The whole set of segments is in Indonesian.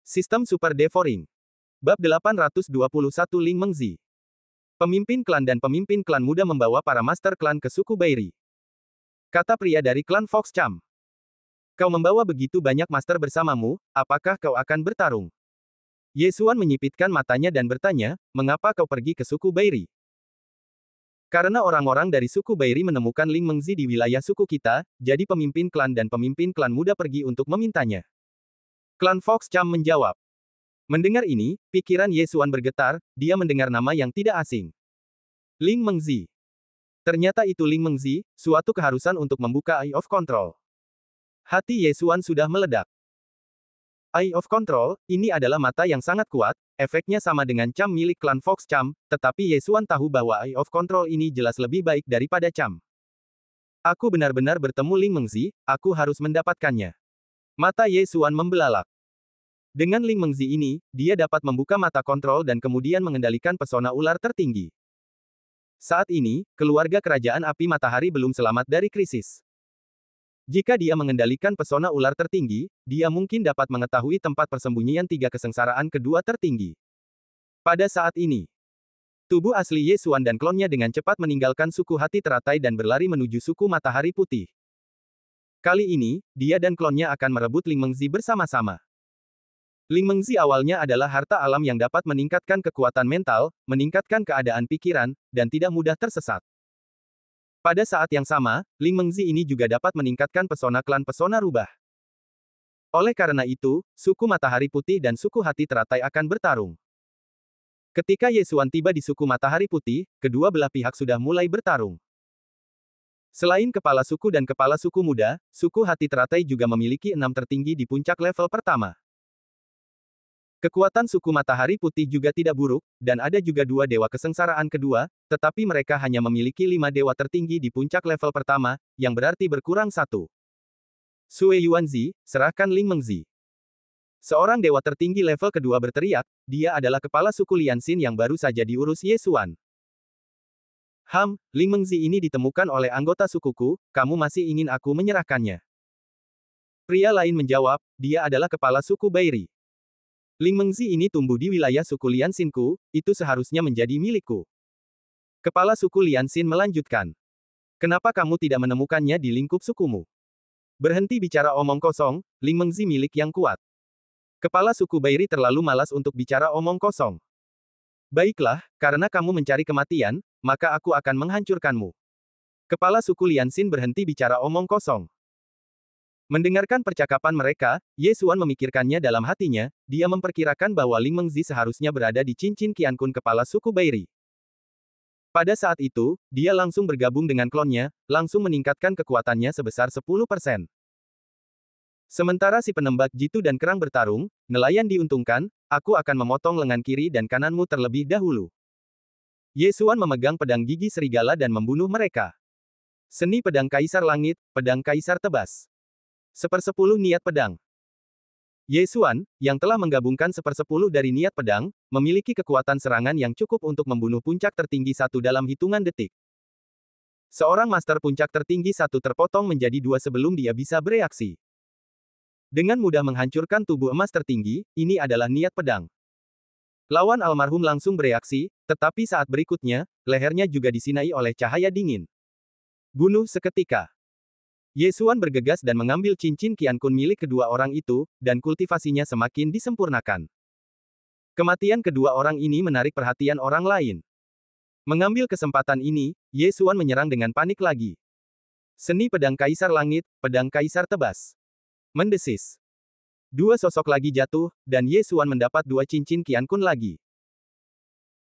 Sistem Super Devouring. Bab 821 Ling Mengzi. Pemimpin klan dan pemimpin klan muda membawa para master klan ke suku Bairi. Kata pria dari klan Fox Cham. Kau membawa begitu banyak master bersamamu, apakah kau akan bertarung? Ye Xuan menyipitkan matanya dan bertanya, mengapa kau pergi ke suku Bairi? Karena orang-orang dari suku Bairi menemukan Ling Mengzi di wilayah suku kita, jadi pemimpin klan dan pemimpin klan muda pergi untuk memintanya. Klan Fox Cham menjawab. Mendengar ini, pikiran Ye Xuan bergetar, dia mendengar nama yang tidak asing. Ling Mengzi. Ternyata itu Ling Mengzi, suatu keharusan untuk membuka Eye of Control. Hati Ye Xuan sudah meledak. Eye of Control, ini adalah mata yang sangat kuat, efeknya sama dengan Cham milik klan Fox Cham, tetapi Ye Xuan tahu bahwa Eye of Control ini jelas lebih baik daripada Cham. Aku benar-benar bertemu Ling Mengzi, aku harus mendapatkannya. Mata Ye Xuan membelalak. Dengan Ling Mengzi ini, dia dapat membuka mata kontrol dan kemudian mengendalikan pesona ular tertinggi. Saat ini, keluarga kerajaan api matahari belum selamat dari krisis. Jika dia mengendalikan pesona ular tertinggi, dia mungkin dapat mengetahui tempat persembunyian tiga kesengsaraan kedua tertinggi. Pada saat ini, tubuh asli Ye Xuan dan klonnya dengan cepat meninggalkan suku hati teratai dan berlari menuju suku matahari putih. Kali ini, dia dan klonnya akan merebut Ling Mengzi bersama-sama. Ling Mengzi awalnya adalah harta alam yang dapat meningkatkan kekuatan mental, meningkatkan keadaan pikiran, dan tidak mudah tersesat. Pada saat yang sama, Ling Mengzi ini juga dapat meningkatkan pesona klan pesona rubah. Oleh karena itu, suku Matahari Putih dan suku Hati Teratai akan bertarung. Ketika Ye Xuan tiba di suku Matahari Putih, kedua belah pihak sudah mulai bertarung. Selain kepala suku dan kepala suku muda, suku Hati Teratai juga memiliki 6 tertinggi di puncak level pertama. Kekuatan suku Matahari Putih juga tidak buruk, dan ada juga 2 dewa kesengsaraan kedua, tetapi mereka hanya memiliki 5 dewa tertinggi di puncak level pertama, yang berarti berkurang 1. Sue Yuanzi, serahkan Ling Mengzi. Seorang dewa tertinggi level kedua berteriak, dia adalah kepala suku Lianxin yang baru saja diurus Ye Xuan. Ling Mengzi ini ditemukan oleh anggota sukuku, kamu masih ingin aku menyerahkannya? Pria lain menjawab, dia adalah kepala suku Bairi. Ling Mengzi ini tumbuh di wilayah suku Lianxinku, itu seharusnya menjadi milikku. Kepala suku Lianxin melanjutkan. Kenapa kamu tidak menemukannya di lingkup sukumu? Berhenti bicara omong kosong, Ling Mengzi milik yang kuat. Kepala suku Bairi terlalu malas untuk bicara omong kosong. Baiklah, karena kamu mencari kematian, maka aku akan menghancurkanmu. Kepala suku Lianxin berhenti bicara omong kosong. Mendengarkan percakapan mereka, Ye Xuan memikirkannya dalam hatinya, dia memperkirakan bahwa Ling Mengzi seharusnya berada di cincin Qiankun kepala suku Bairi. Pada saat itu, dia langsung bergabung dengan klonnya, langsung meningkatkan kekuatannya sebesar 10%. Sementara si penembak jitu dan kerang bertarung, nelayan diuntungkan, aku akan memotong lengan kiri dan kananmu terlebih dahulu. Ye Xuan memegang pedang gigi serigala dan membunuh mereka. Seni pedang Kaisar Langit, pedang Kaisar Tebas. 1/10 niat pedang. Ye Xuan, yang telah menggabungkan 1/10 dari niat pedang, memiliki kekuatan serangan yang cukup untuk membunuh puncak tertinggi 1 dalam hitungan detik. Seorang master puncak tertinggi 1 terpotong menjadi 2 sebelum dia bisa bereaksi. Dengan mudah menghancurkan tubuh emas tertinggi, ini adalah niat pedang. Lawan almarhum langsung bereaksi, tetapi saat berikutnya, lehernya juga disinai oleh cahaya dingin. Bunuh seketika. Ye Xuan bergegas dan mengambil cincin Qiankun milik kedua orang itu, dan kultivasinya semakin disempurnakan. Kematian kedua orang ini menarik perhatian orang lain. Mengambil kesempatan ini, Ye Xuan menyerang dengan panik lagi. Seni pedang Kaisar Langit, pedang Kaisar Tebas. Mendesis. 2 sosok lagi jatuh, dan Ye Xuan mendapat 2 cincin Qiankun lagi.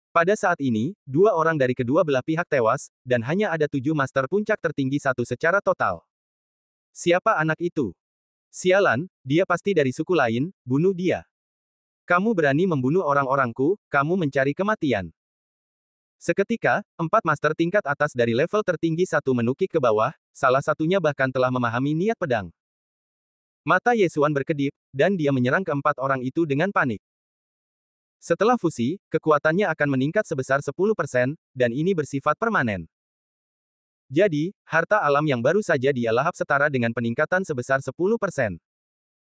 Pada saat ini, 2 orang dari kedua belah pihak tewas, dan hanya ada 7 master puncak tertinggi 1 secara total. Siapa anak itu? Sialan, dia pasti dari suku lain, bunuh dia. Kamu berani membunuh orang-orangku, kamu mencari kematian. Seketika, 4 master tingkat atas dari level tertinggi 1 menukik ke bawah, salah satunya bahkan telah memahami niat pedang. Mata Ye Xuan berkedip, dan dia menyerang keempat orang itu dengan panik. Setelah fusi, kekuatannya akan meningkat sebesar 10%, dan ini bersifat permanen. Jadi, harta alam yang baru saja dia lahap setara dengan peningkatan sebesar 10%.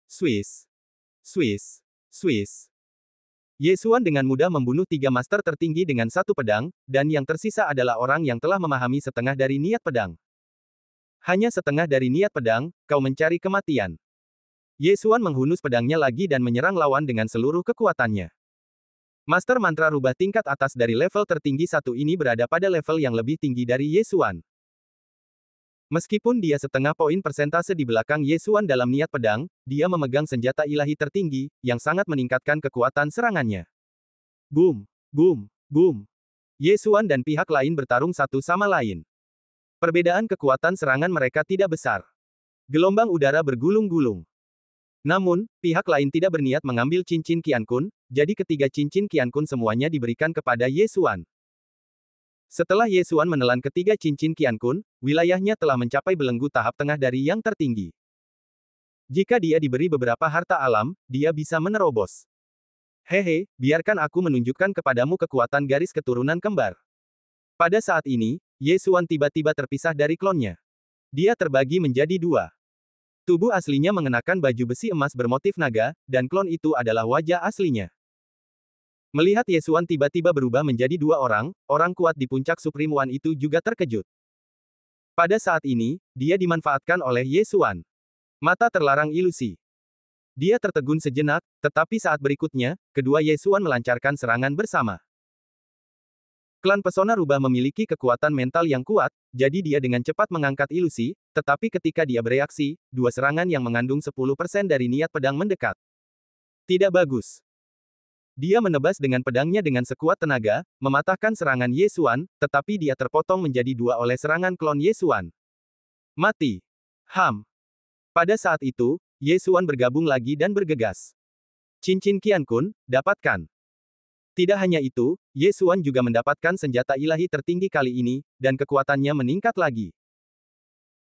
Swiss. Swiss. Swiss. Ye Xuan dengan mudah membunuh 3 master tertinggi dengan 1 pedang, dan yang tersisa adalah orang yang telah memahami setengah dari niat pedang. Hanya setengah dari niat pedang, kau mencari kematian. Ye Xuan menghunus pedangnya lagi dan menyerang lawan dengan seluruh kekuatannya. Master mantra rubah tingkat atas dari level tertinggi 1 ini berada pada level yang lebih tinggi dari Ye Xuan. Meskipun dia setengah poin persentase di belakang Ye Xuan dalam niat pedang, dia memegang senjata ilahi tertinggi, yang sangat meningkatkan kekuatan serangannya. Boom! Boom! Boom! Ye Xuan dan pihak lain bertarung satu sama lain. Perbedaan kekuatan serangan mereka tidak besar. Gelombang udara bergulung-gulung. Namun, pihak lain tidak berniat mengambil cincin Qian Kun, jadi ketiga cincin Qian Kun semuanya diberikan kepada Ye Xuan. Setelah Ye Xuan menelan ketiga cincin Qian Kun, wilayahnya telah mencapai belenggu tahap tengah dari yang tertinggi. Jika dia diberi beberapa harta alam, dia bisa menerobos. Hehe, biarkan aku menunjukkan kepadamu kekuatan garis keturunan kembar. Pada saat ini, Ye Xuan tiba-tiba terpisah dari klonnya. Dia terbagi menjadi 2. Tubuh aslinya mengenakan baju besi emas bermotif naga, dan klon itu adalah wajah aslinya. Melihat Ye Xuan tiba-tiba berubah menjadi 2 orang, orang kuat di puncak Supreme One itu juga terkejut. Pada saat ini, dia dimanfaatkan oleh Ye Xuan. Mata terlarang ilusi. Dia tertegun sejenak, tetapi saat berikutnya, kedua Ye Xuan melancarkan serangan bersama. Klan pesona rubah memiliki kekuatan mental yang kuat, jadi dia dengan cepat mengangkat ilusi, tetapi ketika dia bereaksi, 2 serangan yang mengandung 10% dari niat pedang mendekat. Tidak bagus. Dia menebas dengan pedangnya dengan sekuat tenaga, mematahkan serangan Ye Xuan, tetapi dia terpotong menjadi 2 oleh serangan klon Ye Xuan. Mati. Ham. Pada saat itu, Ye Xuan bergabung lagi dan bergegas. Cincin Qian Kun, dapatkan. Tidak hanya itu, Ye Xuan juga mendapatkan senjata ilahi tertinggi kali ini, dan kekuatannya meningkat lagi.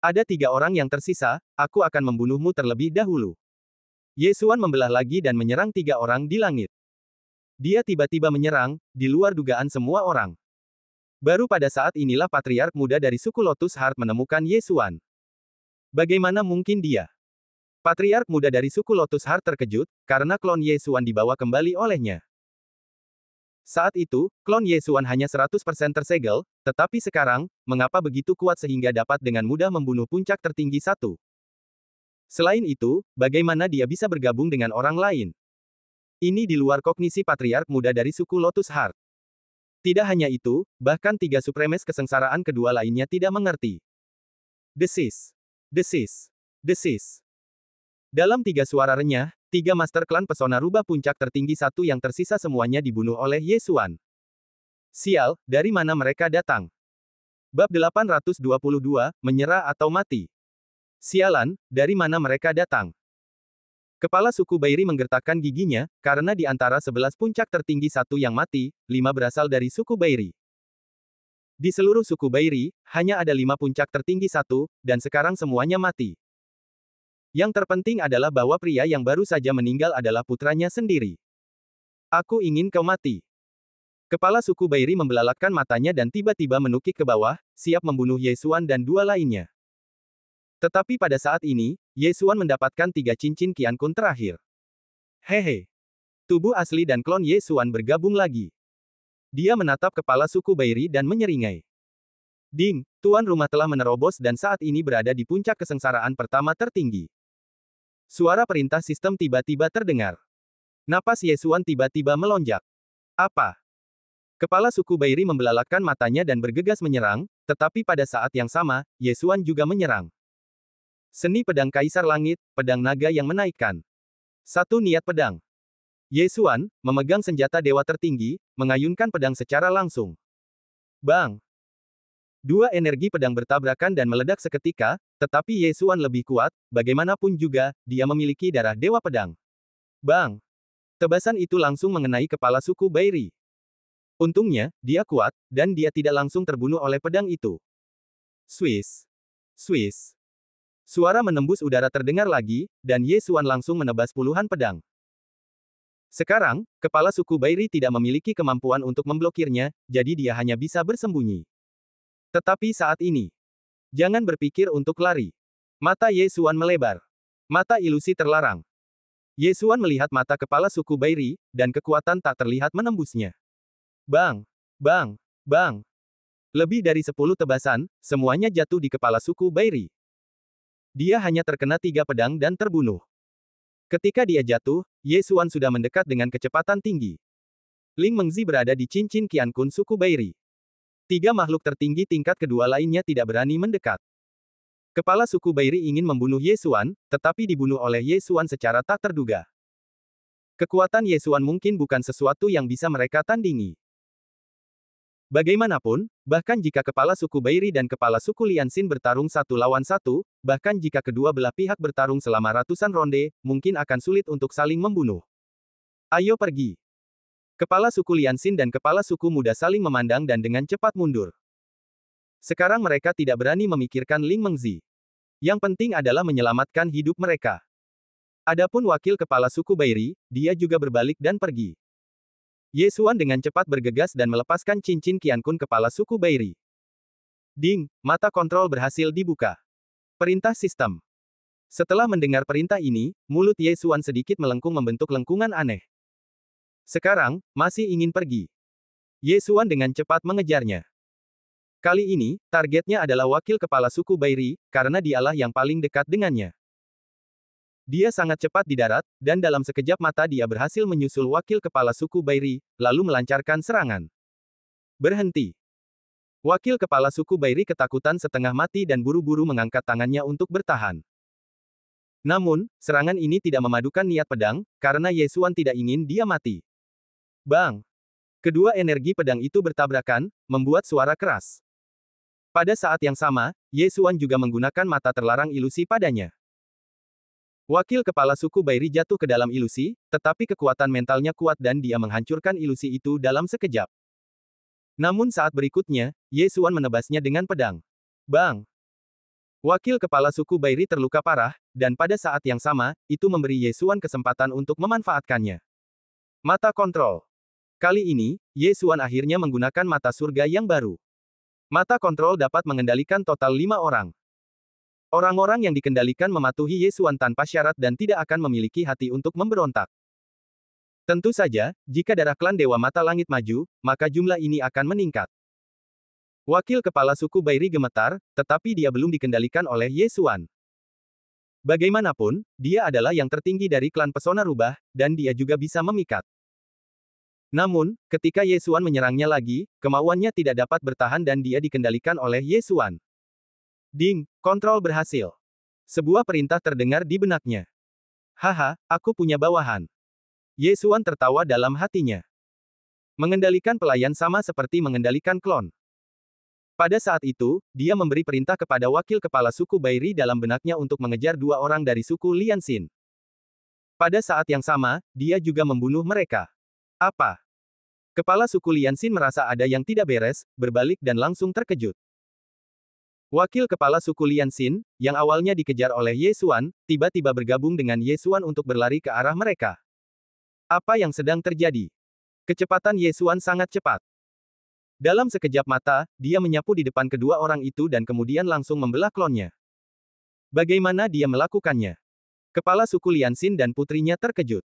Ada 3 orang yang tersisa, aku akan membunuhmu terlebih dahulu. Ye Xuan membelah lagi dan menyerang 3 orang di langit. Dia tiba-tiba menyerang, di luar dugaan semua orang. Baru pada saat inilah patriark muda dari suku Lotus Heart menemukan Ye Xuan. Bagaimana mungkin dia? Patriark muda dari suku Lotus Heart terkejut, karena klon Ye Xuan dibawa kembali olehnya. Saat itu, klon Ye Xuan hanya 100% tersegel, tetapi sekarang, mengapa begitu kuat sehingga dapat dengan mudah membunuh puncak tertinggi 1? Selain itu, bagaimana dia bisa bergabung dengan orang lain? Ini di luar kognisi patriark muda dari suku Lotus Heart. Tidak hanya itu, bahkan 3 supremes kesengsaraan kedua lainnya tidak mengerti. Desis. Desis. Desis. Dalam 3 suara renyah, 3 master klan pesona rubah puncak tertinggi 1 yang tersisa semuanya dibunuh oleh Ye Xuan. Sial, dari mana mereka datang? Bab 822, menyerah atau mati. Sialan, dari mana mereka datang? Kepala suku Bairi menggertakkan giginya, karena di antara 11 puncak tertinggi 1 yang mati, 5 berasal dari suku Bairi. Di seluruh suku Bairi, hanya ada 5 puncak tertinggi 1, dan sekarang semuanya mati. Yang terpenting adalah bahwa pria yang baru saja meninggal adalah putranya sendiri. Aku ingin kau mati. Kepala suku Bairi membelalakkan matanya dan tiba-tiba menukik ke bawah, siap membunuh Ye Xuan dan 2 lainnya. Tetapi pada saat ini, Ye Xuan mendapatkan 3 cincin Qian Kun terakhir. Hehe. Tubuh asli dan klon Ye Xuan bergabung lagi. Dia menatap kepala suku Bairi dan menyeringai. Ding, tuan rumah telah menerobos dan saat ini berada di puncak kesengsaraan pertama tertinggi. Suara perintah sistem tiba-tiba terdengar. Napas Ye Xuan tiba-tiba melonjak. Apa? Kepala suku Bairi membelalakkan matanya dan bergegas menyerang, tetapi pada saat yang sama, Ye Xuan juga menyerang. Seni pedang Kaisar Langit, pedang naga yang menaikkan. 1 niat pedang. Ye Xuan, memegang senjata dewa tertinggi, mengayunkan pedang secara langsung. Bang! 2 energi pedang bertabrakan dan meledak seketika, tetapi Ye Xuan lebih kuat, bagaimanapun juga, dia memiliki darah dewa pedang. Bang! Tebasan itu langsung mengenai kepala suku Bairi. Untungnya, dia kuat, dan dia tidak langsung terbunuh oleh pedang itu. Swiss. Swiss. Suara menembus udara terdengar lagi, dan Ye Xuan langsung menebas puluhan pedang. Sekarang, kepala suku Bairi tidak memiliki kemampuan untuk memblokirnya, jadi dia hanya bisa bersembunyi. Tetapi saat ini, jangan berpikir untuk lari. Mata Ye Xuan melebar. Mata ilusi terlarang. Ye Xuan melihat mata kepala suku Bairi, dan kekuatan tak terlihat menembusnya. Bang! Bang! Bang! Lebih dari 10 tebasan, semuanya jatuh di kepala suku Bairi. Dia hanya terkena 3 pedang dan terbunuh. Ketika dia jatuh, Ye Xuan sudah mendekat dengan kecepatan tinggi. Ling Mengzi berada di cincin Qiankun suku Bairi. 3 makhluk tertinggi tingkat kedua lainnya tidak berani mendekat. Kepala suku Bairi ingin membunuh Ye Xuan, tetapi dibunuh oleh Ye Xuan secara tak terduga. Kekuatan Ye Xuan mungkin bukan sesuatu yang bisa mereka tandingi. Bagaimanapun, bahkan jika kepala suku Bairi dan kepala suku Lianxin bertarung satu lawan satu, bahkan jika kedua belah pihak bertarung selama ratusan ronde, mungkin akan sulit untuk saling membunuh. Ayo pergi. Kepala suku Lianxin dan kepala suku muda saling memandang dan dengan cepat mundur. Sekarang mereka tidak berani memikirkan Ling Mengzi. Yang penting adalah menyelamatkan hidup mereka. Adapun wakil kepala suku Bairi, dia juga berbalik dan pergi. Ye Xuan dengan cepat bergegas dan melepaskan cincin Qiankun kepala suku Bairi. Ding, mata kontrol berhasil dibuka. Perintah sistem. Setelah mendengar perintah ini, mulut Ye Xuan sedikit melengkung membentuk lengkungan aneh. Sekarang, masih ingin pergi. Ye Xuan dengan cepat mengejarnya. Kali ini, targetnya adalah wakil kepala suku Bairi, karena dialah yang paling dekat dengannya. Dia sangat cepat di darat, dan dalam sekejap mata dia berhasil menyusul wakil kepala suku Bairi, lalu melancarkan serangan. Berhenti. Wakil kepala suku Bairi ketakutan setengah mati dan buru-buru mengangkat tangannya untuk bertahan. Namun, serangan ini tidak memadukan niat pedang, karena Ye Xuan tidak ingin dia mati. Bang! Kedua energi pedang itu bertabrakan, membuat suara keras. Pada saat yang sama, Ye Xuan juga menggunakan mata terlarang ilusi padanya. Wakil kepala suku Bairi jatuh ke dalam ilusi, tetapi kekuatan mentalnya kuat dan dia menghancurkan ilusi itu dalam sekejap. Namun saat berikutnya, Ye Xuan menebasnya dengan pedang. Bang! Wakil kepala suku Bairi terluka parah, dan pada saat yang sama, itu memberi Ye Xuan kesempatan untuk memanfaatkannya. Mata kontrol. Kali ini, Ye Xuan akhirnya menggunakan mata surga yang baru. Mata kontrol dapat mengendalikan total 5 orang. Orang-orang yang dikendalikan mematuhi Ye Xuan tanpa syarat dan tidak akan memiliki hati untuk memberontak. Tentu saja, jika darah klan Dewa Mata Langit maju, maka jumlah ini akan meningkat. Wakil kepala suku Bairi gemetar, tetapi dia belum dikendalikan oleh Ye Xuan. Bagaimanapun, dia adalah yang tertinggi dari klan Pesona Rubah, dan dia juga bisa memikat. Namun, ketika Ye Xuan menyerangnya lagi, kemauannya tidak dapat bertahan dan dia dikendalikan oleh Ye Xuan. Ding, kontrol berhasil. Sebuah perintah terdengar di benaknya. Haha, aku punya bawahan. Ye Xuan tertawa dalam hatinya. Mengendalikan pelayan sama seperti mengendalikan klon. Pada saat itu, dia memberi perintah kepada wakil kepala suku Bairi dalam benaknya untuk mengejar 2 orang dari suku Lianxin. Pada saat yang sama, dia juga membunuh mereka. Apa? Kepala suku Lianxin merasa ada yang tidak beres, berbalik dan langsung terkejut. Wakil kepala suku Lianxin, yang awalnya dikejar oleh Ye Xuan, tiba-tiba bergabung dengan Ye Xuan untuk berlari ke arah mereka. Apa yang sedang terjadi? Kecepatan Ye Xuan sangat cepat. Dalam sekejap mata, dia menyapu di depan kedua orang itu dan kemudian langsung membelah klonnya. Bagaimana dia melakukannya? Kepala suku Lianxin dan putrinya terkejut.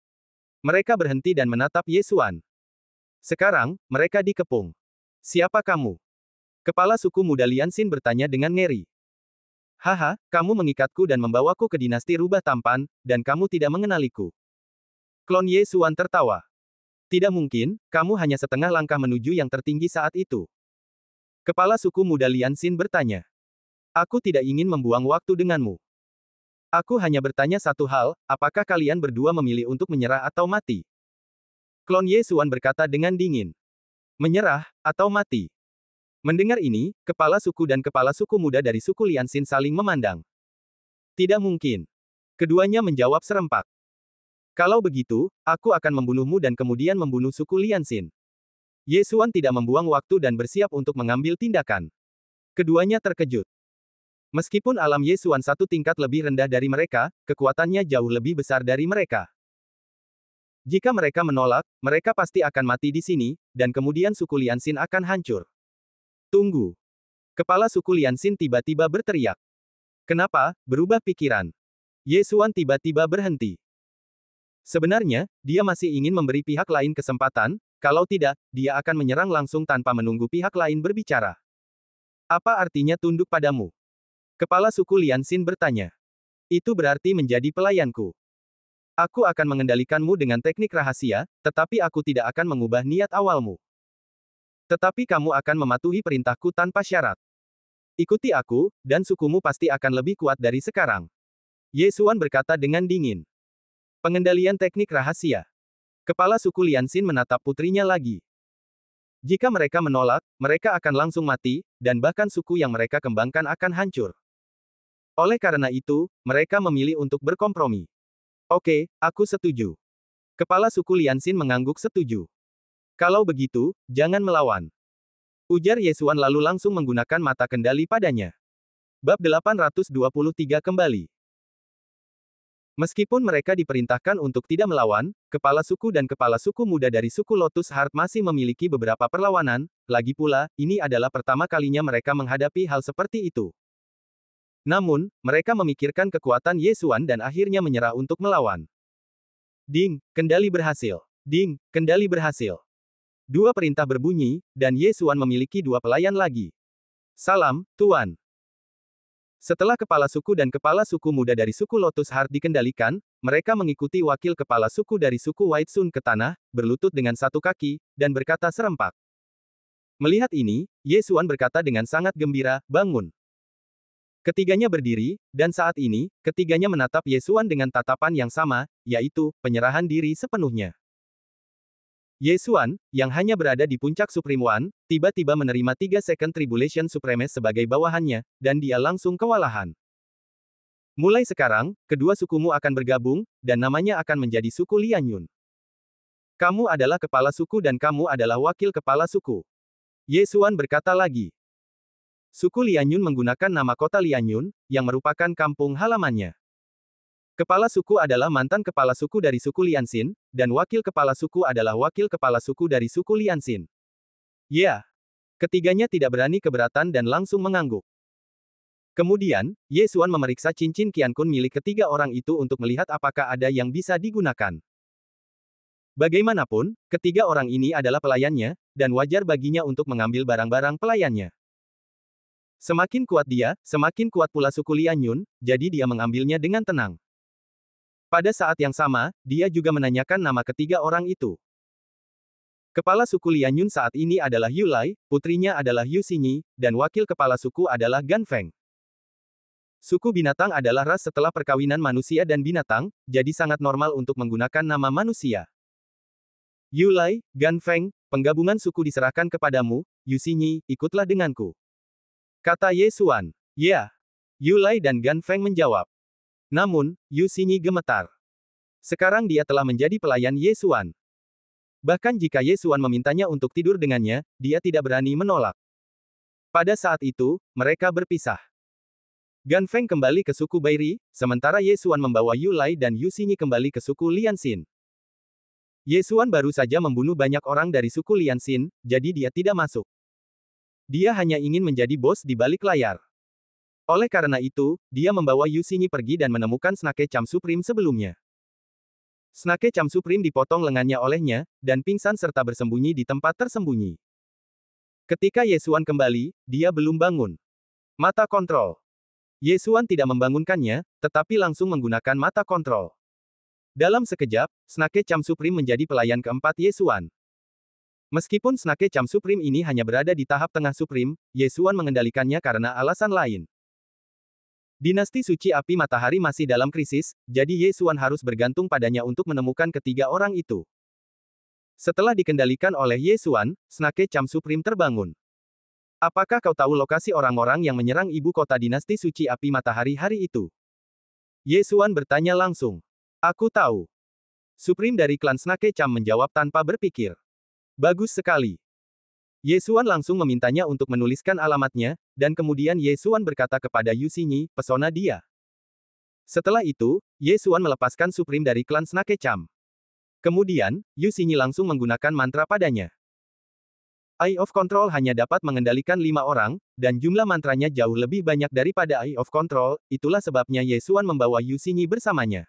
Mereka berhenti dan menatap Ye Xuan. Sekarang, mereka dikepung. Siapa kamu? Kepala suku muda Lianxin bertanya dengan ngeri. Haha, kamu mengikatku dan membawaku ke dinasti rubah tampan, dan kamu tidak mengenaliku. Klon Ye Xuan tertawa. Tidak mungkin, kamu hanya setengah langkah menuju yang tertinggi saat itu. Kepala suku muda Lianxin bertanya. Aku tidak ingin membuang waktu denganmu. Aku hanya bertanya satu hal, apakah kalian berdua memilih untuk menyerah atau mati? Klon Ye Xuan berkata dengan dingin. Menyerah, atau mati? Mendengar ini, kepala suku dan kepala suku muda dari suku Lianxin saling memandang. Tidak mungkin. Keduanya menjawab serempak. Kalau begitu, aku akan membunuhmu dan kemudian membunuh suku Lianxin. Ye Xuan tidak membuang waktu dan bersiap untuk mengambil tindakan. Keduanya terkejut. Meskipun alam Ye Xuan satu tingkat lebih rendah dari mereka, kekuatannya jauh lebih besar dari mereka. Jika mereka menolak, mereka pasti akan mati di sini, dan kemudian suku Lianxin akan hancur. Tunggu. Kepala suku Lianxin tiba-tiba berteriak. Kenapa? Berubah pikiran. Ye Xuan tiba-tiba berhenti. Sebenarnya, dia masih ingin memberi pihak lain kesempatan, kalau tidak, dia akan menyerang langsung tanpa menunggu pihak lain berbicara. Apa artinya tunduk padamu? Kepala suku Lianxin bertanya. Itu berarti menjadi pelayanku. Aku akan mengendalikanmu dengan teknik rahasia, tetapi aku tidak akan mengubah niat awalmu. Tetapi kamu akan mematuhi perintahku tanpa syarat. Ikuti aku, dan sukumu pasti akan lebih kuat dari sekarang. Ye Xuan berkata dengan dingin. Pengendalian teknik rahasia. Kepala suku Lianxin menatap putrinya lagi. Jika mereka menolak, mereka akan langsung mati, dan bahkan suku yang mereka kembangkan akan hancur. Oleh karena itu, mereka memilih untuk berkompromi. Oke, aku setuju. Kepala suku Lianxin mengangguk setuju. Kalau begitu, jangan melawan. Ujar Ye Xuan lalu langsung menggunakan mata kendali padanya. Bab 823 kembali. Meskipun mereka diperintahkan untuk tidak melawan, kepala suku dan kepala suku muda dari suku Lotus Heart masih memiliki beberapa perlawanan, lagi pula, ini adalah pertama kalinya mereka menghadapi hal seperti itu. Namun, mereka memikirkan kekuatan Ye Xuan dan akhirnya menyerah untuk melawan. Ding, kendali berhasil. Ding, kendali berhasil. Dua perintah berbunyi, dan Ye Xuan memiliki dua pelayan lagi. Salam, Tuan. Setelah kepala suku dan kepala suku muda dari suku Lotus Heart dikendalikan, mereka mengikuti wakil kepala suku dari suku White Sun ke tanah, berlutut dengan satu kaki, dan berkata serempak. Melihat ini, Ye Xuan berkata dengan sangat gembira, bangun. Ketiganya berdiri, dan saat ini, ketiganya menatap Ye Xuan dengan tatapan yang sama, yaitu, penyerahan diri sepenuhnya. Ye Xuan, yang hanya berada di puncak Supreme One, tiba-tiba menerima 3 Second Tribulation Supremes sebagai bawahannya, dan dia langsung kewalahan. Mulai sekarang, kedua sukumu akan bergabung, dan namanya akan menjadi suku Lianyun. Kamu adalah kepala suku dan kamu adalah wakil kepala suku. Ye Xuan berkata lagi. Suku Lianyun menggunakan nama kota Lianyun, yang merupakan kampung halamannya. Kepala suku adalah mantan kepala suku dari suku Lianxin, dan wakil kepala suku adalah wakil kepala suku dari suku Lianxin. Ya. Ketiganya tidak berani keberatan dan langsung mengangguk. Kemudian, Ye Xuan memeriksa cincin Qiankun milik ketiga orang itu untuk melihat apakah ada yang bisa digunakan. Bagaimanapun, ketiga orang ini adalah pelayannya, dan wajar baginya untuk mengambil barang-barang pelayannya. Semakin kuat dia, semakin kuat pula suku Lianyun, jadi dia mengambilnya dengan tenang. Pada saat yang sama, dia juga menanyakan nama ketiga orang itu. Kepala suku Lianyun saat ini adalah Yu Lai, putrinya adalah Yu Xinyi, dan wakil kepala suku adalah Gan Feng. Suku binatang adalah ras setelah perkawinan manusia dan binatang, jadi sangat normal untuk menggunakan nama manusia. Yu Lai, Gan Feng, penggabungan suku diserahkan kepadamu, Yu Xinyi, ikutlah denganku. Kata Ye Xuan. Ya. Yu Lai dan Gan Feng menjawab. Namun, Yu Xinyi gemetar. Sekarang dia telah menjadi pelayan Ye Xuan. Bahkan jika Ye Xuan memintanya untuk tidur dengannya, dia tidak berani menolak. Pada saat itu, mereka berpisah. Gan Feng kembali ke suku Bairi, sementara Ye Xuan membawa Yu Lai dan Yu Xinyi kembali ke suku Lianxin. Ye Xuan baru saja membunuh banyak orang dari suku Lianxin, jadi dia tidak masuk. Dia hanya ingin menjadi bos di balik layar. Oleh karena itu, dia membawa Yu Xinyi pergi dan menemukan Snake Cham Supreme sebelumnya. Snake Cham Supreme dipotong lengannya olehnya, dan pingsan serta bersembunyi di tempat tersembunyi. Ketika Ye Xuan kembali, dia belum bangun. Mata kontrol. Ye Xuan tidak membangunkannya, tetapi langsung menggunakan mata kontrol. Dalam sekejap, Snake Cham Supreme menjadi pelayan keempat Ye Xuan. Meskipun Snake Cham Supreme ini hanya berada di tahap tengah Supreme, Ye Xuan mengendalikannya karena alasan lain. Dinasti Suci Api Matahari masih dalam krisis, jadi Ye Xuan harus bergantung padanya untuk menemukan ketiga orang itu. Setelah dikendalikan oleh Ye Xuan, Snake Cham Supreme terbangun. Apakah kau tahu lokasi orang-orang yang menyerang ibu kota Dinasti Suci Api Matahari hari itu? Ye Xuan bertanya langsung. Aku tahu. Supreme dari klan Snake Cham menjawab tanpa berpikir. Bagus sekali. Ye Xuan langsung memintanya untuk menuliskan alamatnya, dan kemudian Ye Xuan berkata kepada Yu Xinyi, pesona dia. Setelah itu, Ye Xuan melepaskan Supreme dari klan Snake Cham. Kemudian, Yu Xinyi langsung menggunakan mantra padanya. Eye of Control hanya dapat mengendalikan 5 orang, dan jumlah mantranya jauh lebih banyak daripada Eye of Control, itulah sebabnya Ye Xuan membawa Yu Xinyi bersamanya.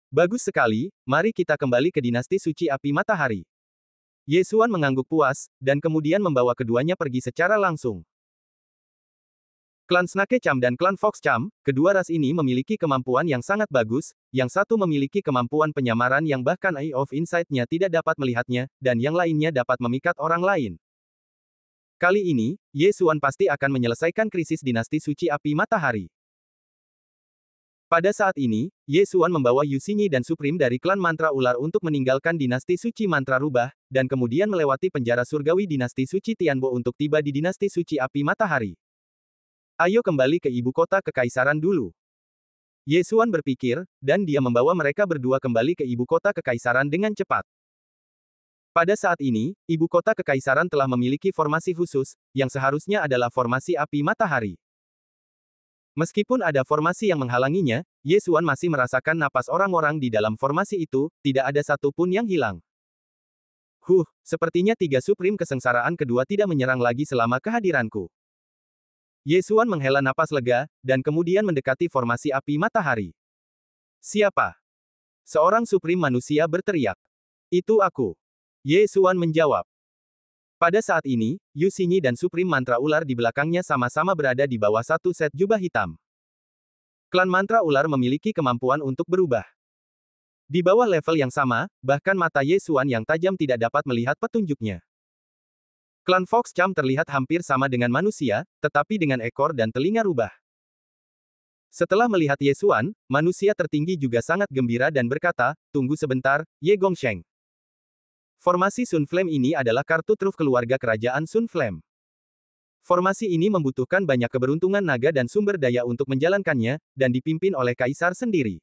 Bagus sekali, mari kita kembali ke dinasti suci api matahari. Ye Xuan mengangguk puas, dan kemudian membawa keduanya pergi secara langsung. Klan Snake Cham dan klan Fox Cham, kedua ras ini memiliki kemampuan yang sangat bagus, yang satu memiliki kemampuan penyamaran yang bahkan Eye of Insight-nya tidak dapat melihatnya, dan yang lainnya dapat memikat orang lain. Kali ini, Ye Xuan pasti akan menyelesaikan krisis dinasti suci api matahari. Pada saat ini, Ye Xuan membawa Yu Xingyi dan Supreme dari klan mantra ular untuk meninggalkan dinasti suci mantra rubah, dan kemudian melewati penjara surgawi dinasti suci Tianbo untuk tiba di dinasti suci api matahari. Ayo kembali ke ibu kota kekaisaran dulu. Ye Xuan berpikir, dan dia membawa mereka berdua kembali ke ibu kota kekaisaran dengan cepat. Pada saat ini, ibu kota kekaisaran telah memiliki formasi khusus, yang seharusnya adalah formasi api matahari. Meskipun ada formasi yang menghalanginya, Ye Xuan masih merasakan napas orang-orang di dalam formasi itu, tidak ada satupun yang hilang. Sepertinya tiga Supreme kesengsaraan kedua tidak menyerang lagi selama kehadiranku. Ye Xuan menghela napas lega, dan kemudian mendekati formasi api matahari. Siapa? Seorang Supreme manusia berteriak. Itu aku. Ye Xuan menjawab. Pada saat ini, Yu Xingyi dan Supreme mantra ular di belakangnya sama-sama berada di bawah satu set jubah hitam. Klan mantra ular memiliki kemampuan untuk berubah. Di bawah level yang sama, bahkan mata Ye Xuan yang tajam tidak dapat melihat petunjuknya. Klan Fox Cham terlihat hampir sama dengan manusia, tetapi dengan ekor dan telinga rubah. Setelah melihat Ye Xuan, manusia tertinggi juga sangat gembira dan berkata, tunggu sebentar, Ye Gongsheng. Formasi Sun Flame ini adalah kartu truf keluarga kerajaan Sun Flame. Formasi ini membutuhkan banyak keberuntungan naga dan sumber daya untuk menjalankannya, dan dipimpin oleh kaisar sendiri.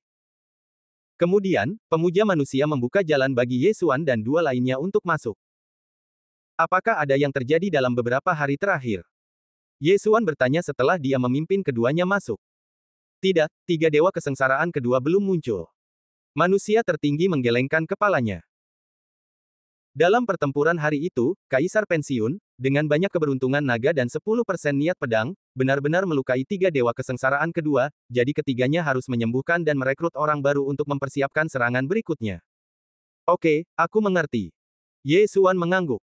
Kemudian, pemuja manusia membuka jalan bagi Ye Xuan dan dua lainnya untuk masuk. Apakah ada yang terjadi dalam beberapa hari terakhir? Ye Xuan bertanya setelah dia memimpin keduanya masuk. Tidak, tiga dewa kesengsaraan kedua belum muncul. Manusia tertinggi menggelengkan kepalanya. Dalam pertempuran hari itu, Kaisar pensiun, dengan banyak keberuntungan naga dan 10% niat pedang, benar-benar melukai tiga dewa kesengsaraan kedua, jadi ketiganya harus menyembuhkan dan merekrut orang baru untuk mempersiapkan serangan berikutnya. Oke, aku mengerti. Ye Xuan mengangguk.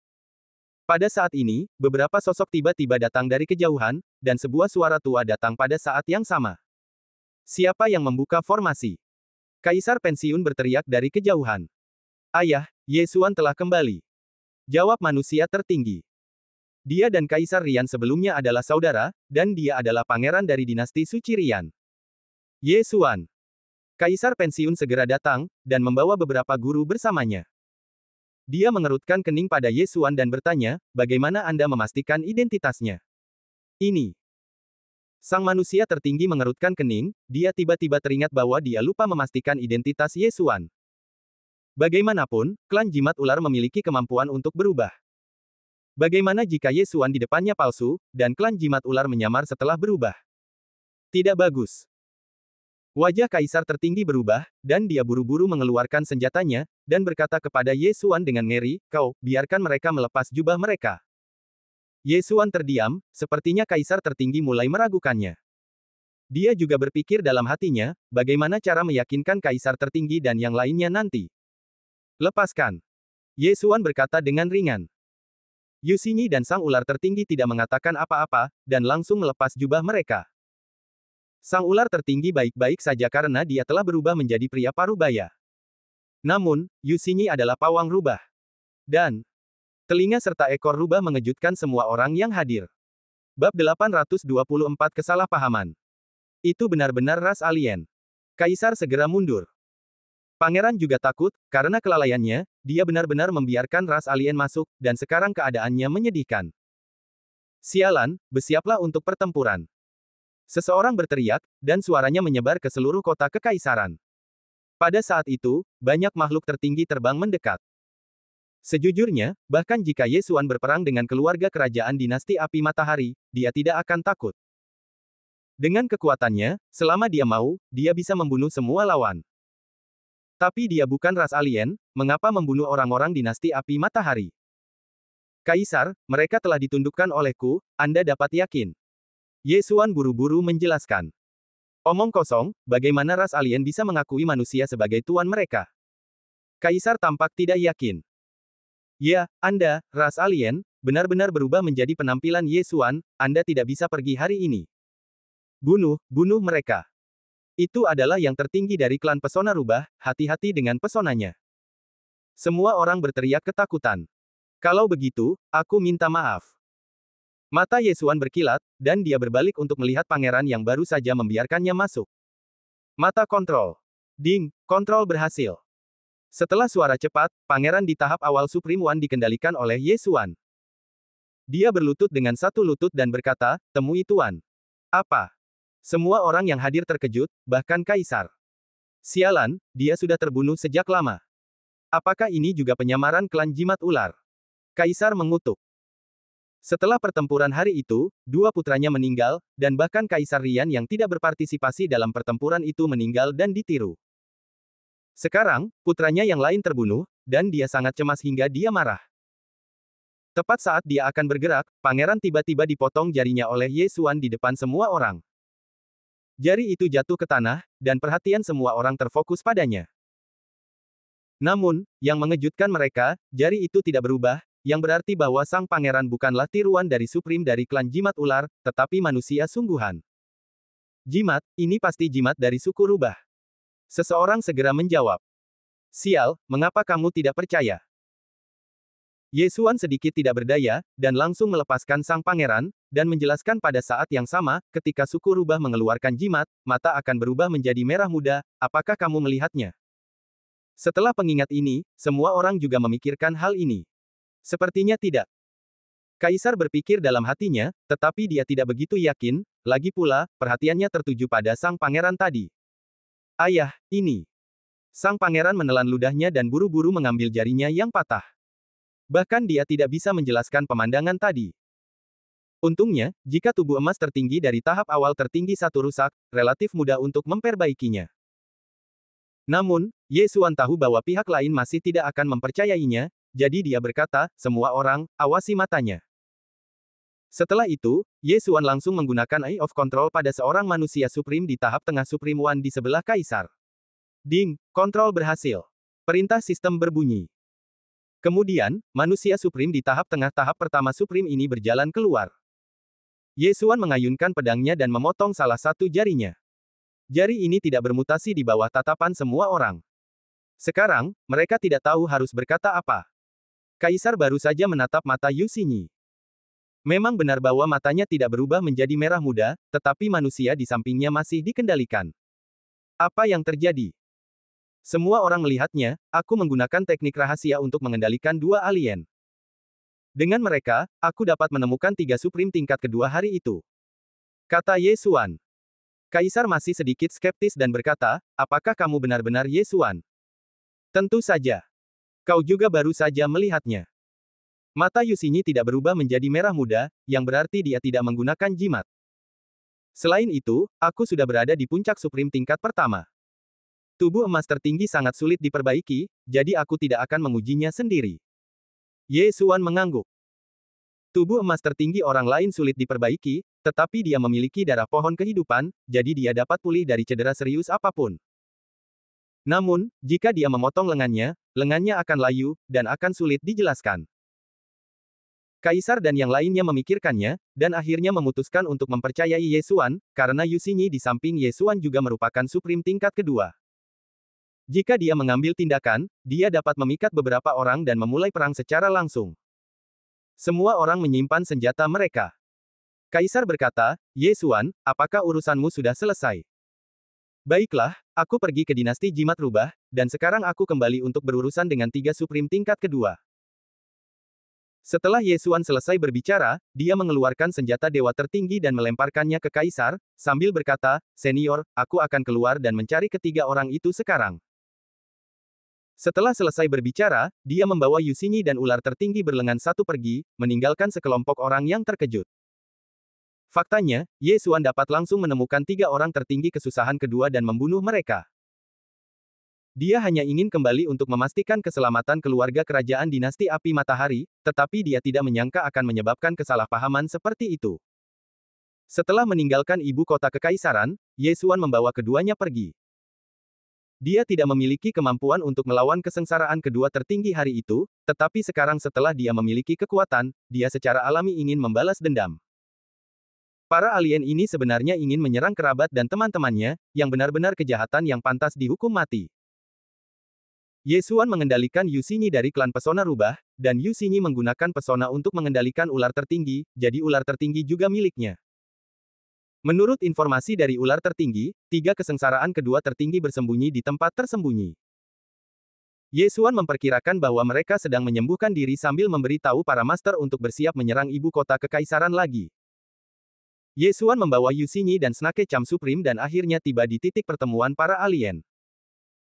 Pada saat ini, beberapa sosok tiba-tiba datang dari kejauhan, dan sebuah suara tua datang pada saat yang sama. Siapa yang membuka formasi? Kaisar pensiun berteriak dari kejauhan. Ayah, Ye Xuan telah kembali. Jawab manusia tertinggi. Dia dan Kaisar Rian sebelumnya adalah saudara, dan dia adalah pangeran dari dinasti suci Rian. Ye Xuan. Kaisar pensiun segera datang, dan membawa beberapa guru bersamanya. Dia mengerutkan kening pada Ye Xuan dan bertanya, bagaimana Anda memastikan identitasnya? Ini. Sang manusia tertinggi mengerutkan kening, dia tiba-tiba teringat bahwa dia lupa memastikan identitas Ye Xuan. Bagaimanapun, klan jimat ular memiliki kemampuan untuk berubah. Bagaimana jika Ye Xuan di depannya palsu, dan klan jimat ular menyamar setelah berubah? Tidak bagus. Wajah kaisar tertinggi berubah, dan dia buru-buru mengeluarkan senjatanya, dan berkata kepada Ye Xuan dengan ngeri, kau, biarkan mereka melepas jubah mereka. Ye Xuan terdiam, sepertinya kaisar tertinggi mulai meragukannya. Dia juga berpikir dalam hatinya, bagaimana cara meyakinkan kaisar tertinggi dan yang lainnya nanti. Lepaskan. Ye Xuan berkata dengan ringan. Yu Xingyi dan sang ular tertinggi tidak mengatakan apa-apa, dan langsung melepas jubah mereka. Sang ular tertinggi baik-baik saja karena dia telah berubah menjadi pria parubaya. Namun, Yu Xingyi adalah pawang rubah. Dan, telinga serta ekor rubah mengejutkan semua orang yang hadir. Bab 824 Kesalahpahaman. Itu benar-benar ras alien. Kaisar segera mundur. Pangeran juga takut, karena kelalaiannya, dia benar-benar membiarkan ras alien masuk, dan sekarang keadaannya menyedihkan. Sialan, bersiaplah untuk pertempuran. Seseorang berteriak, dan suaranya menyebar ke seluruh kota kekaisaran. Pada saat itu, banyak makhluk tertinggi terbang mendekat. Sejujurnya, bahkan jika Ye Xuan berperang dengan keluarga kerajaan dinasti api matahari, dia tidak akan takut. Dengan kekuatannya, selama dia mau, dia bisa membunuh semua lawan. Tapi dia bukan ras alien, mengapa membunuh orang-orang dinasti api matahari? Kaisar, mereka telah ditundukkan olehku, Anda dapat yakin. Ye Xuan buru-buru menjelaskan. Omong kosong, bagaimana ras alien bisa mengakui manusia sebagai tuan mereka? Kaisar tampak tidak yakin. Ya, Anda, ras alien, benar-benar berubah menjadi penampilan Yesuan, Anda tidak bisa pergi hari ini. Bunuh mereka. Itu adalah yang tertinggi dari klan pesona rubah, hati-hati dengan pesonanya. Semua orang berteriak ketakutan. Kalau begitu, aku minta maaf. Mata Yesuan berkilat, dan dia berbalik untuk melihat pangeran yang baru saja membiarkannya masuk. Mata kontrol. Ding, kontrol berhasil. Setelah suara cepat, pangeran di tahap awal Supreme One dikendalikan oleh Yesuan. Dia berlutut dengan satu lutut dan berkata, temui Tuan. Apa? Semua orang yang hadir terkejut, bahkan Kaisar. Sialan, dia sudah terbunuh sejak lama. Apakah ini juga penyamaran klan jimat ular? Kaisar mengutuk. Setelah pertempuran hari itu, dua putranya meninggal, dan bahkan Kaisar Rian yang tidak berpartisipasi dalam pertempuran itu meninggal dan ditiru. Sekarang, putranya yang lain terbunuh, dan dia sangat cemas hingga dia marah. Tepat saat dia akan bergerak, pangeran tiba-tiba dipotong jarinya oleh Yesuan di depan semua orang. Jari itu jatuh ke tanah, dan perhatian semua orang terfokus padanya. Namun, yang mengejutkan mereka, jari itu tidak berubah, yang berarti bahwa sang pangeran bukanlah tiruan dari Supreme dari klan jimat ular, tetapi manusia sungguhan. Jimat, ini pasti jimat dari suku rubah. Seseorang segera menjawab. Sial, mengapa kamu tidak percaya? Yesuan sedikit tidak berdaya, dan langsung melepaskan sang pangeran, dan menjelaskan pada saat yang sama, ketika suku rubah mengeluarkan jimat, mata akan berubah menjadi merah muda, apakah kamu melihatnya? Setelah pengingat ini, semua orang juga memikirkan hal ini. Sepertinya tidak. Kaisar berpikir dalam hatinya, tetapi dia tidak begitu yakin, lagi pula, perhatiannya tertuju pada sang pangeran tadi. Ayah, ini. Sang pangeran menelan ludahnya dan buru-buru mengambil jarinya yang patah. Bahkan dia tidak bisa menjelaskan pemandangan tadi. Untungnya, jika tubuh emas tertinggi dari tahap awal tertinggi satu rusak, relatif mudah untuk memperbaikinya. Namun, Yesuan tahu bahwa pihak lain masih tidak akan mempercayainya, jadi dia berkata, semua orang, awasi matanya. Setelah itu, Yesuan langsung menggunakan Eye of Control pada seorang manusia Supreme di tahap tengah Supreme One di sebelah Kaisar. Ding, kontrol berhasil. Perintah sistem berbunyi. Kemudian, manusia Supreme di tahap tengah tahap pertama Supreme ini berjalan keluar. Yesuan mengayunkan pedangnya dan memotong salah satu jarinya. Jari ini tidak bermutasi di bawah tatapan semua orang. Sekarang, mereka tidak tahu harus berkata apa. Kaisar baru saja menatap mata Yu Xinyi. Memang benar bahwa matanya tidak berubah menjadi merah muda, tetapi manusia di sampingnya masih dikendalikan. Apa yang terjadi? Semua orang melihatnya, aku menggunakan teknik rahasia untuk mengendalikan dua alien. Dengan mereka, aku dapat menemukan tiga Supreme tingkat kedua hari itu. Kata Yesuan. Kaisar masih sedikit skeptis dan berkata, apakah kamu benar-benar Yesuan? Tentu saja. Kau juga baru saja melihatnya. Mata Yu Xinyi tidak berubah menjadi merah muda, yang berarti dia tidak menggunakan jimat. Selain itu, aku sudah berada di puncak Supreme tingkat pertama. Tubuh emas tertinggi sangat sulit diperbaiki, jadi aku tidak akan mengujinya sendiri. Yesuan mengangguk. Tubuh emas tertinggi orang lain sulit diperbaiki, tetapi dia memiliki darah pohon kehidupan, jadi dia dapat pulih dari cedera serius apapun. Namun, jika dia memotong lengannya akan layu, dan akan sulit dijelaskan. Kaisar dan yang lainnya memikirkannya, dan akhirnya memutuskan untuk mempercayai Yesuan, karena Yu Xinyi di samping Yesuan juga merupakan Supreme tingkat kedua. Jika dia mengambil tindakan, dia dapat memikat beberapa orang dan memulai perang secara langsung. Semua orang menyimpan senjata mereka. Kaisar berkata, Yesuan, apakah urusanmu sudah selesai? Baiklah, aku pergi ke dinasti jimat rubah, dan sekarang aku kembali untuk berurusan dengan tiga Supreme tingkat kedua. Setelah Yesuan selesai berbicara, dia mengeluarkan senjata dewa tertinggi dan melemparkannya ke Kaisar, sambil berkata, Senior, aku akan keluar dan mencari ketiga orang itu sekarang. Setelah selesai berbicara, dia membawa Yu Xinyi dan ular tertinggi berlengan satu pergi, meninggalkan sekelompok orang yang terkejut. Faktanya, Yesuan dapat langsung menemukan tiga orang tertinggi kesusahan kedua dan membunuh mereka. Dia hanya ingin kembali untuk memastikan keselamatan keluarga kerajaan dinasti api matahari, tetapi dia tidak menyangka akan menyebabkan kesalahpahaman seperti itu. Setelah meninggalkan ibu kota kekaisaran, Ye Xuan membawa keduanya pergi. Dia tidak memiliki kemampuan untuk melawan kesengsaraan kedua tertinggi hari itu, tetapi sekarang setelah dia memiliki kekuatan, dia secara alami ingin membalas dendam. Para alien ini sebenarnya ingin menyerang kerabat dan teman-temannya, yang benar-benar kejahatan yang pantas dihukum mati. Ye Xuan mengendalikan Yu Xingyi dari klan pesona rubah, dan Yu Xingyi menggunakan pesona untuk mengendalikan ular tertinggi, jadi ular tertinggi juga miliknya. Menurut informasi dari ular tertinggi, 3 kesengsaraan kedua tertinggi bersembunyi di tempat tersembunyi. Ye Xuan memperkirakan bahwa mereka sedang menyembuhkan diri sambil memberi tahu para master untuk bersiap menyerang ibu kota kekaisaran lagi. Ye Xuan membawa Yu Xingyi dan Snake Cham Supreme dan akhirnya tiba di titik pertemuan para alien.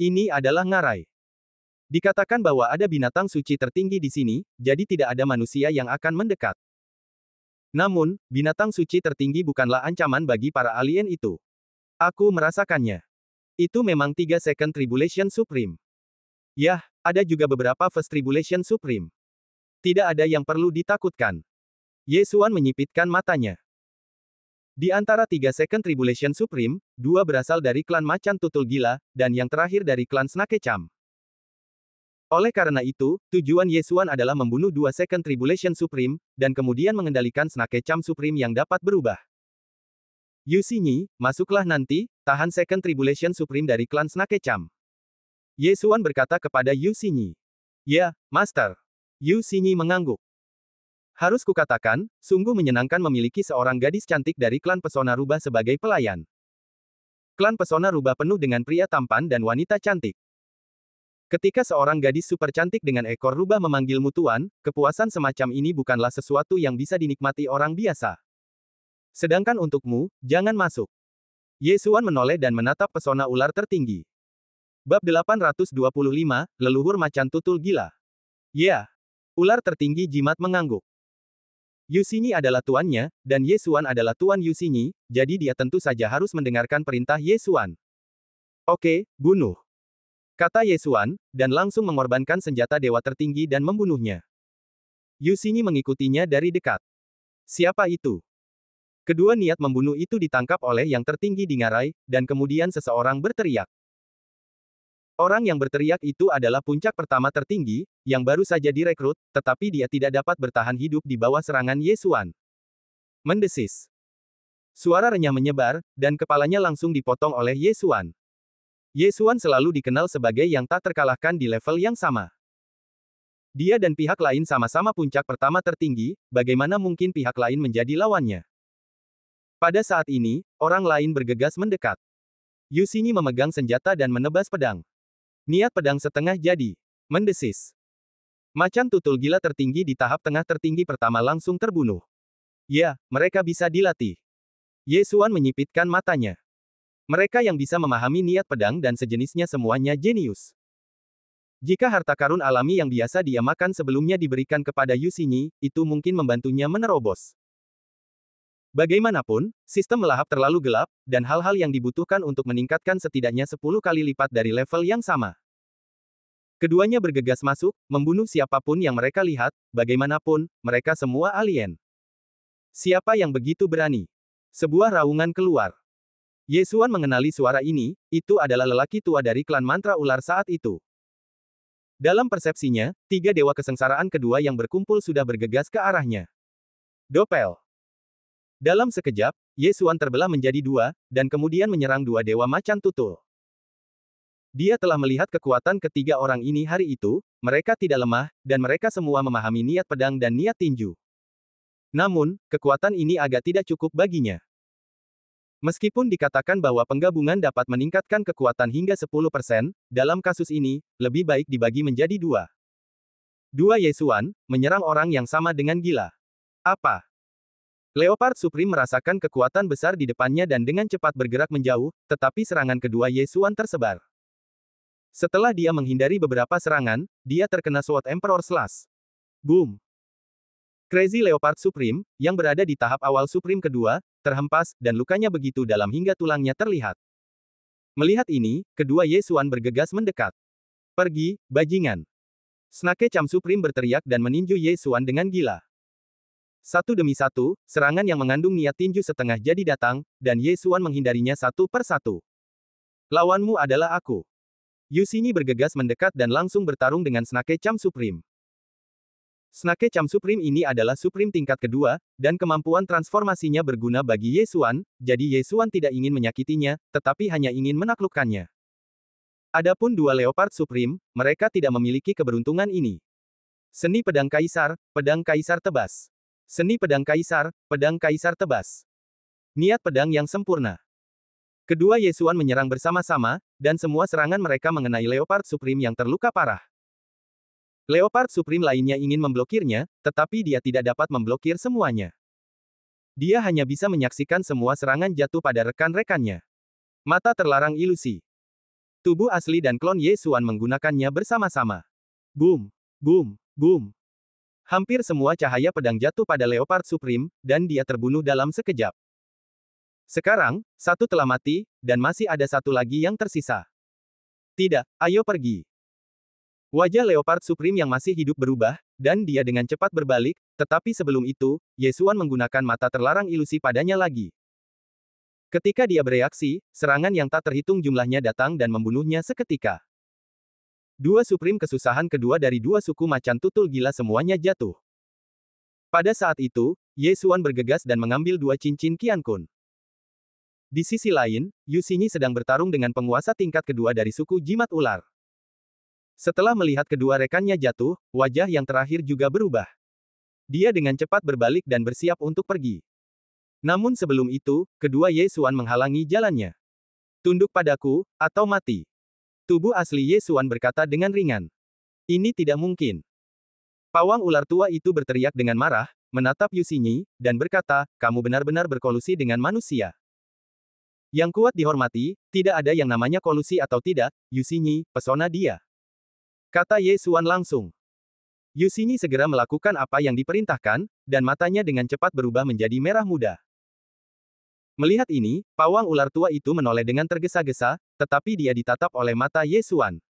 Ini adalah ngarai. Dikatakan bahwa ada binatang suci tertinggi di sini, jadi tidak ada manusia yang akan mendekat. Namun, binatang suci tertinggi bukanlah ancaman bagi para alien itu. Aku merasakannya. Itu memang 3 Second Tribulation Supreme. Yah, ada juga beberapa First Tribulation Supreme. Tidak ada yang perlu ditakutkan. Ye Xuan menyipitkan matanya. Di antara 3 Second Tribulation Supreme, 2 berasal dari klan Macan Tutul Gila, dan yang terakhir dari klan Snake Cham. Oleh karena itu, tujuan Ye Xuan adalah membunuh 2 Second Tribulation Supreme, dan kemudian mengendalikan Snake Cham Supreme yang dapat berubah. Yu Xingyi, masuklah nanti, tahan Second Tribulation Supreme dari klan Snake Cham. Ye Xuan berkata kepada Yu Xingyi. Ya, Master. Yu Xingyi mengangguk. Harus kukatakan, sungguh menyenangkan memiliki seorang gadis cantik dari klan Pesona Rubah sebagai pelayan. Klan Pesona Rubah penuh dengan pria tampan dan wanita cantik. Ketika seorang gadis super cantik dengan ekor rubah memanggilmu tuan, kepuasan semacam ini bukanlah sesuatu yang bisa dinikmati orang biasa. Sedangkan untukmu, jangan masuk. Ye Xuan menoleh dan menatap pesona ular tertinggi. Bab 825, Leluhur Macan Tutul Gila. Ya. Ular tertinggi jimat mengangguk. Yu Xingyi adalah tuannya, dan Ye Xuan adalah tuan Yu Xingyi, jadi dia tentu saja harus mendengarkan perintah Ye Xuan. Oke, bunuh. Kata Ye Xuan, dan langsung mengorbankan senjata dewa tertinggi dan membunuhnya. Yu Xingyi mengikutinya dari dekat. Siapa itu? Kedua niat membunuh itu ditangkap oleh yang tertinggi di ngarai, dan kemudian seseorang berteriak. Orang yang berteriak itu adalah puncak pertama tertinggi, yang baru saja direkrut, tetapi dia tidak dapat bertahan hidup di bawah serangan Ye Xuan. Mendesis. Suara renyah menyebar, dan kepalanya langsung dipotong oleh Ye Xuan. Ye Xuan selalu dikenal sebagai yang tak terkalahkan di level yang sama. Dia dan pihak lain sama-sama puncak pertama tertinggi, bagaimana mungkin pihak lain menjadi lawannya? Pada saat ini, orang lain bergegas mendekat. Yu Xingyi memegang senjata dan menebas pedang. Niat pedang setengah jadi. Mendesis. Macan tutul gila tertinggi di tahap tengah tertinggi pertama langsung terbunuh. Ya, mereka bisa dilatih. Ye Xuan menyipitkan matanya. Mereka yang bisa memahami niat pedang dan sejenisnya semuanya jenius. Jika harta karun alami yang biasa dia makan sebelumnya diberikan kepada Yu Xingyi, itu mungkin membantunya menerobos. Bagaimanapun, sistem melahap terlalu gelap, dan hal-hal yang dibutuhkan untuk meningkatkan setidaknya 10 kali lipat dari level yang sama. Keduanya bergegas masuk, membunuh siapapun yang mereka lihat, bagaimanapun, mereka semua alien. Siapa yang begitu berani? Sebuah raungan keluar. Ye Xuan mengenali suara ini, itu adalah lelaki tua dari klan mantra ular saat itu. Dalam persepsinya, 3 dewa kesengsaraan kedua yang berkumpul sudah bergegas ke arahnya. Dopel. Dalam sekejap, Ye Xuan terbelah menjadi 2, dan kemudian menyerang 2 dewa macan tutul. Dia telah melihat kekuatan ketiga orang ini hari itu, mereka tidak lemah, dan mereka semua memahami niat pedang dan niat tinju. Namun, kekuatan ini agak tidak cukup baginya. Meskipun dikatakan bahwa penggabungan dapat meningkatkan kekuatan hingga 10%, dalam kasus ini, lebih baik dibagi menjadi 2. 2 Ye Xuan, menyerang orang yang sama dengan gila. Apa? Leopard Supreme merasakan kekuatan besar di depannya dan dengan cepat bergerak menjauh, tetapi serangan kedua Ye Xuan tersebar. Setelah dia menghindari beberapa serangan, dia terkena Sword Emperor Slash. Boom! Crazy Leopard Supreme, yang berada di tahap awal Supreme kedua, terhempas, dan lukanya begitu dalam hingga tulangnya terlihat. Melihat ini, kedua Ye Xuan bergegas mendekat. Pergi, bajingan! Snake Cham Supreme berteriak dan meninju Ye Xuan dengan gila. Satu demi satu, serangan yang mengandung niat tinju setengah jadi datang, dan Ye Xuan menghindarinya satu per satu. Lawanmu adalah aku. Yu Xingyi bergegas mendekat dan langsung bertarung dengan Snake Charm Supreme. Snake Charm Supreme ini adalah Supreme tingkat kedua, dan kemampuan transformasinya berguna bagi Ye Xuan, jadi Ye Xuan tidak ingin menyakitinya, tetapi hanya ingin menaklukkannya. Adapun dua Leopard Supreme, mereka tidak memiliki keberuntungan ini. Seni Pedang Kaisar Tebas. Seni Pedang Kaisar Tebas. Niat pedang yang sempurna. Kedua Ye Xuan menyerang bersama-sama, dan semua serangan mereka mengenai Leopard Supreme yang terluka parah. Leopard Supreme lainnya ingin memblokirnya, tetapi dia tidak dapat memblokir semuanya. Dia hanya bisa menyaksikan semua serangan jatuh pada rekan-rekannya. Mata terlarang ilusi. Tubuh asli dan klon Ye Xuan menggunakannya bersama-sama. Boom, boom, boom. Hampir semua cahaya pedang jatuh pada Leopard Supreme, dan dia terbunuh dalam sekejap. Sekarang, satu telah mati, dan masih ada satu lagi yang tersisa. Tidak, ayo pergi. Wajah Leopard Supreme yang masih hidup berubah, dan dia dengan cepat berbalik, tetapi sebelum itu, Ye Xuan menggunakan mata terlarang ilusi padanya lagi. Ketika dia bereaksi, serangan yang tak terhitung jumlahnya datang dan membunuhnya seketika. Dua Supreme kesusahan kedua dari dua suku macan tutul gila semuanya jatuh. Pada saat itu, Ye Xuan bergegas dan mengambil dua cincin Qiankun. Di sisi lain, Yu Xingyi sedang bertarung dengan penguasa tingkat kedua dari suku jimat ular. Setelah melihat kedua rekannya jatuh, wajah yang terakhir juga berubah. Dia dengan cepat berbalik dan bersiap untuk pergi. Namun sebelum itu, kedua Ye Xuan menghalangi jalannya. Tunduk padaku, atau mati. Tubuh asli Ye Xuan berkata dengan ringan. Ini tidak mungkin. Pawang ular tua itu berteriak dengan marah, menatap Yu Xingyi, dan berkata, kamu benar-benar berkolusi dengan manusia. Yang kuat dihormati, tidak ada yang namanya kolusi atau tidak, Yu Xingyi, pesona dia. Kata Ye Xuan langsung. Yu Xingyi segera melakukan apa yang diperintahkan, dan matanya dengan cepat berubah menjadi merah muda. Melihat ini, pawang ular tua itu menoleh dengan tergesa-gesa, tetapi dia ditatap oleh mata Ye Xuan.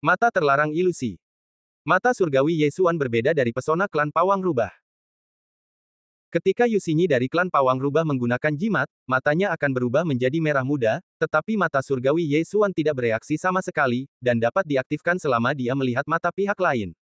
Mata terlarang ilusi. Mata surgawi Ye Xuan berbeda dari pesona klan pawang rubah. Ketika Yu Xingyi dari klan pawang rubah menggunakan jimat, matanya akan berubah menjadi merah muda, tetapi mata surgawi Ye Xuan tidak bereaksi sama sekali, dan dapat diaktifkan selama dia melihat mata pihak lain.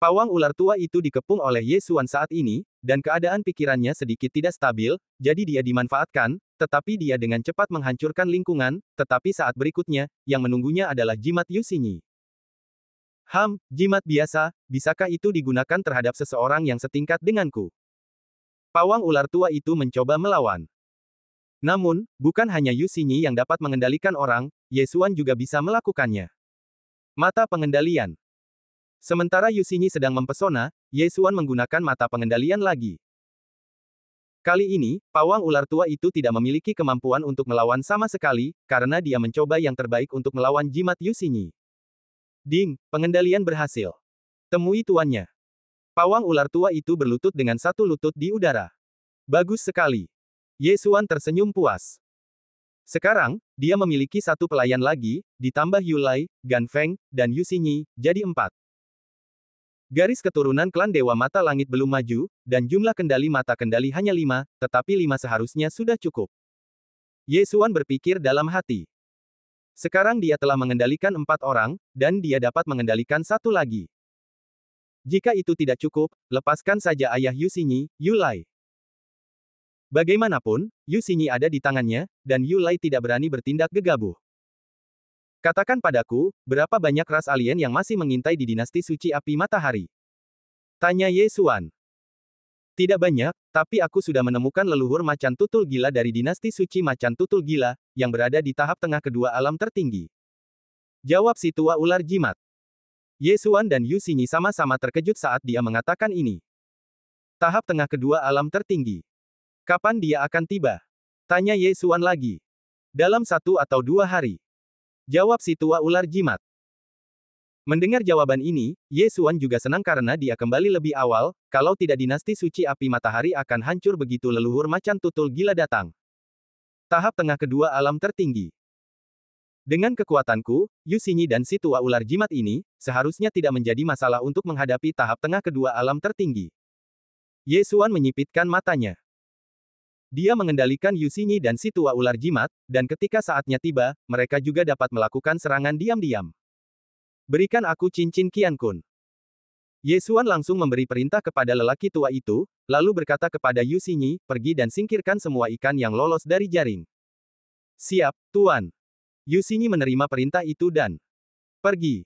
Pawang ular tua itu dikepung oleh Ye Xuan saat ini, dan keadaan pikirannya sedikit tidak stabil, jadi dia dimanfaatkan, tetapi dia dengan cepat menghancurkan lingkungan, tetapi saat berikutnya, yang menunggunya adalah jimat Yu Xingyi. Jimat biasa, bisakah itu digunakan terhadap seseorang yang setingkat denganku? Pawang ular tua itu mencoba melawan. Namun, bukan hanya Yu Xingyi yang dapat mengendalikan orang, Ye Xuan juga bisa melakukannya. Mata pengendalian. Sementara Yu Xingyi sedang mempesona, Ye Xuan menggunakan mata pengendalian lagi. Kali ini, pawang ular tua itu tidak memiliki kemampuan untuk melawan sama sekali, karena dia mencoba yang terbaik untuk melawan jimat Yu Xingyi. Ding, pengendalian berhasil. Temui tuannya. Pawang ular tua itu berlutut dengan satu lutut di udara. Bagus sekali. Ye Xuan tersenyum puas. Sekarang, dia memiliki satu pelayan lagi, ditambah Yu Lai, Gan Feng, dan Yu Xingyi, jadi 4. Garis keturunan klan Dewa Mata Langit belum maju, dan jumlah kendali mata kendali hanya 5, tetapi 5 seharusnya sudah cukup. Ye Xuan berpikir dalam hati. Sekarang dia telah mengendalikan 4 orang, dan dia dapat mengendalikan satu lagi. Jika itu tidak cukup, lepaskan saja ayah Yu Xingyi, Yu Lai. Bagaimanapun, Yu Xingyi ada di tangannya, dan Yu Lai tidak berani bertindak gegabah. Katakan padaku, berapa banyak ras alien yang masih mengintai di dinasti suci api matahari? Tanya Ye Xuan. Tidak banyak, tapi aku sudah menemukan leluhur macan tutul gila dari dinasti suci macan tutul gila, yang berada di tahap tengah kedua alam tertinggi. Jawab si tua ular jimat. Ye Xuan dan Yu Xingyi sama-sama terkejut saat dia mengatakan ini. Tahap tengah kedua alam tertinggi. Kapan dia akan tiba? Tanya Ye Xuan lagi. Dalam 1 atau 2 hari. Jawab si tua ular jimat. Mendengar jawaban ini, Ye Xuan juga senang karena dia kembali lebih awal, kalau tidak dinasti suci api matahari akan hancur begitu leluhur macan tutul gila datang. Tahap tengah kedua alam tertinggi. Dengan kekuatanku, Yu Xingyi dan si tua ular jimat ini, seharusnya tidak menjadi masalah untuk menghadapi tahap tengah kedua alam tertinggi. Ye Xuan menyipitkan matanya. Dia mengendalikan Yu Xingyi dan si tua ular jimat, dan ketika saatnya tiba, mereka juga dapat melakukan serangan diam-diam. Berikan aku cincin Qian Kun. Ye Xuan langsung memberi perintah kepada lelaki tua itu, lalu berkata kepada Yu Xingyi, pergi dan singkirkan semua ikan yang lolos dari jaring. Siap, Tuan. Yu Xingyi menerima perintah itu dan pergi.